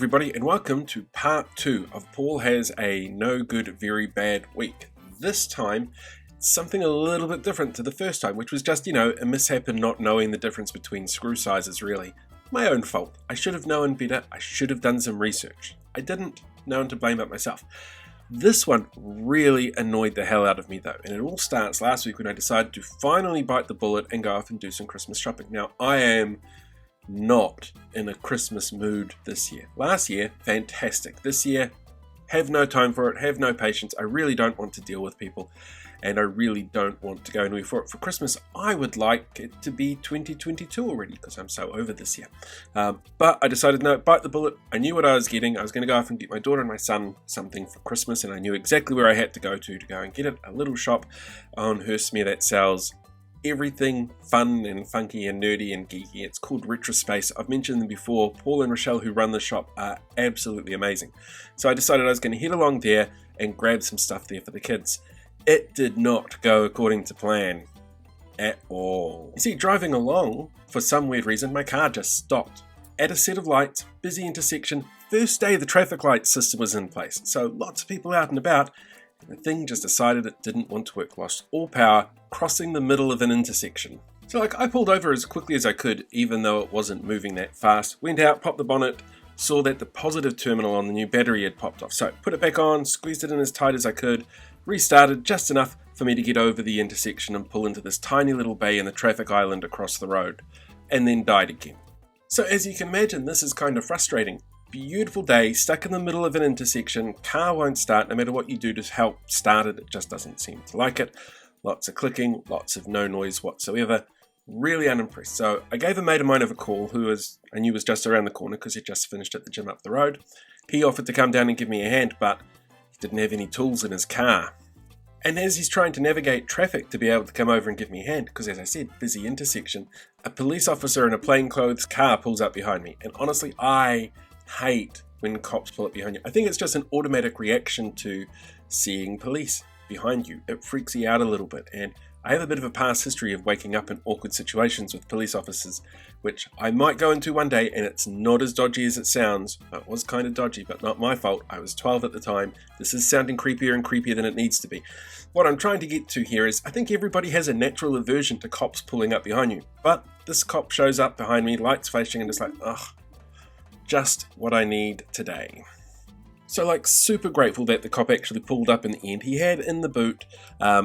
everybody, and welcome to part 2 of Paul Has a No Good, Very Bad Week. This time, it's something a little bit different to the first time, which was just, a mishap in not knowing the difference between screw sizes, really. My own fault. I should have known better. I should have done some research. I didn't. No one to blame but myself. This one really annoyed the hell out of me though, and it all starts last week when I decided to finally bite the bullet and go off and do some Christmas shopping. Now, I am not in a Christmas mood this year. Last year, fantastic. This year, have no time for it, have no patience. I really don't want to deal with people, and I really don't want to go anywhere for it for Christmas. I would like it to be 2022 already because I'm so over this year. But I decided, no, bite the bullet. I knew what I was getting. I was going to go off and get my daughter and my son something for Christmas, and I knew exactly where I had to go and get it. A little shop on Herstmere that sells everything fun and funky and nerdy and geeky. It's called Retrospace. I've mentioned them before. Paul and Rochelle, who run the shop, are absolutely amazing. So I decided I was going to head along there and grab some stuff there for the kids. It did not go according to plan at all. You see, driving along, for some weird reason, my car just stopped at a set of lights, busy intersection. First day the traffic light system was in place, so lots of people out and about. The thing just decided it didn't want to work, lost all power, crossing the middle of an intersection. So I pulled over as quickly as I could, even though it wasn't moving that fast, went out, popped the bonnet, saw that the positive terminal on the new battery had popped off. So put it back on, squeezed it in as tight as I could, restarted just enough for me to get over the intersection and pull into this tiny little bay in the traffic island across the road, and then died again. So as you can imagine, this is kind of frustrating. Beautiful day, stuck in the middle of an intersection, car won't start. No matter what you do to help start it, it just doesn't seem to like it. Lots of clicking, lots of no noise whatsoever. Really unimpressed. So I gave a mate of mine a call who I knew was just around the corner because he'd just finished at the gym up the road. He offered to come down and give me a hand, but he didn't have any tools in his car. And as he's trying to navigate traffic to be able to come over and give me a hand, because as I said, busy intersection, a police officer in a plainclothes car pulls up behind me. And honestly, I hate when cops pull up behind you. I think it's just an automatic reaction to seeing police behind you. It freaks you out a little bit, and I have a bit of a past history of waking up in awkward situations with police officers, which I might go into one day, and it's not as dodgy as it sounds. It was kind of dodgy, but not my fault. I was 12 at the time. This is sounding creepier and creepier than it needs to be. What I'm trying to get to here is I think everybody has a natural aversion to cops pulling up behind you, but this cop shows up behind me, lights flashing, and it's like, ugh, just what I need today. So super grateful that the cop actually pulled up in the end. He had in the boot a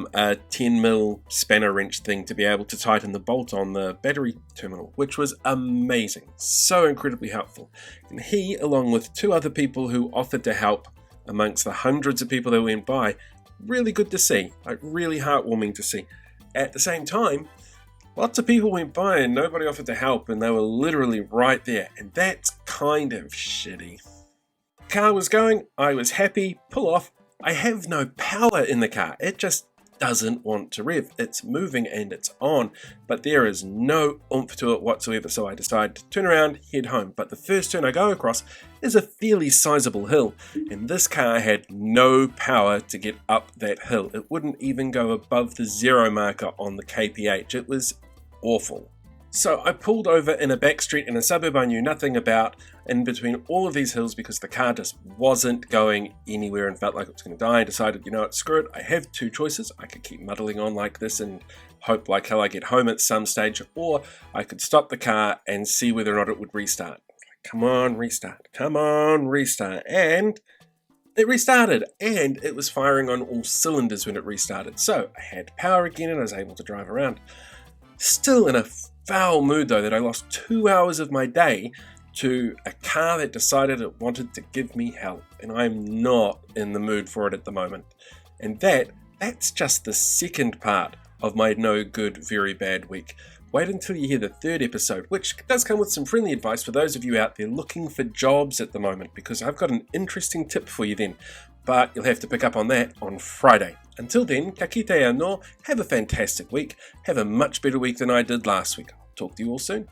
10mm spanner wrench thing to be able to tighten the bolt on the battery terminal, which was amazing. So incredibly helpful. And he, along with 2 other people who offered to help amongst the hundreds of people that went by, really good to see, really heartwarming to see. At the same time, lots of people went by and nobody offered to help, and they were literally right there, and that's kind of shitty. Car was going, I was happy, pull off. I have no power in the car. It just doesn't want to rev. It's moving and it's on, but there is no oomph to it whatsoever, so I decide to turn around, head home. But the first turn I go across is a fairly sizable hill, and this car had no power to get up that hill. It wouldn't even go above the 0 marker on the kph. It was awful. So I pulled over in a back street in a suburb I knew nothing about, in between all of these hills, because the car just wasn't going anywhere and felt like it was going to die. I decided, screw it. I have 2 choices. I could keep muddling on like this and hope like hell I get home at some stage, or I could stop the car and see whether or not it would restart. Come on, restart. Come on, restart. And it restarted, and it was firing on all cylinders when it restarted. So I had power again and I was able to drive around. Still in a foul mood though, that I lost 2 hours of my day to a car that decided it wanted to give me help, and I'm not in the mood for it at the moment. And that's just the second part of my no good, very bad week. Wait until you hear the 3rd episode, which does come with some friendly advice for those of you out there looking for jobs at the moment, because I've got an interesting tip for you then. But you'll have to pick up on that on Friday. Until then, ka kite anō, have a fantastic week. Have a much better week than I did last week. Talk to you all soon.